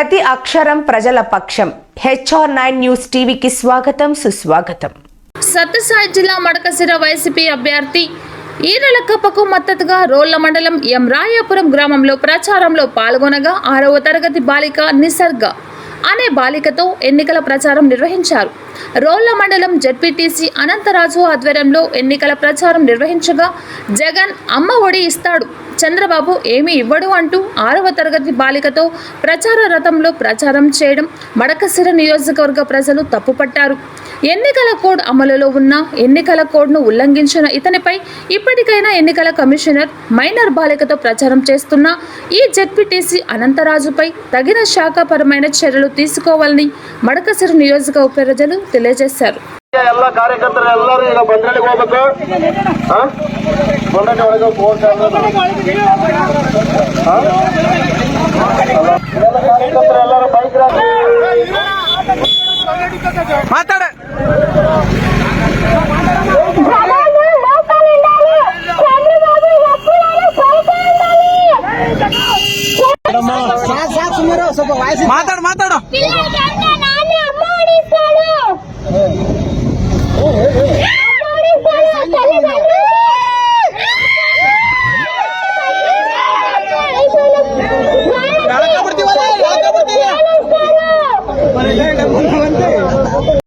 ప్రతి అక్షరం ప్రజల పక్షం. HR9 న్యూస్ టీవీకి స్వాగతం, సుస్వాగతం. సత్యసాయి జిల్లా మడకశిర వైసీపీ అభ్యర్థి ఈరలకప్పకు మద్దతుగా రోళ్ల మండలం ఎం రాయాపురం గ్రామంలో ప్రచారంలో పాల్గొనగా 6వ తరగతి బాలిక నిసర్గ అనే బాలికతో ఎన్నికల ప్రచారం నిర్వహించారు. రోళ్ల మండలం జెడ్పీటీసీ అనంతరాజు ఆధ్వర్యంలో ఎన్నికల ప్రచారం నిర్వహించగా జగన్ అమ్మ ఒడి ఇస్తాడు, చంద్రబాబు ఏమీ ఇవ్వడు అంటూ 6వ తరగతి బాలికతో ప్రచార రథంలో ప్రచారం చేయడం మడకశిర నియోజకవర్గ ప్రజలు తప్పుపట్టారు. ఎన్నికల కోడ్ అమలులో ఉన్న ఎన్నికల కోడ్ను ఉల్లంఘించిన ఇతనిపై ఇప్పటికైనా ఎన్నికల కమిషనర్ మైనర్ బాలికతో ప్రచారం చేస్తున్న ఈ జెడ్పీటీసీ అనంతరాజుపై తగిన శాఖాపరమైన చర్యలు తీసుకోవాలని మడకశిర నియోజకవర్గ ప్రజలు తెలియజేశారు. ಎಲ್ಲ ಕಾರ್ಯಕರ್ತರು ಎಲ್ಲರೂ ಈಗ ಬಂದ್ರಳ್ಳಿಗೆ ಹೋಗ್ಬೇಕು.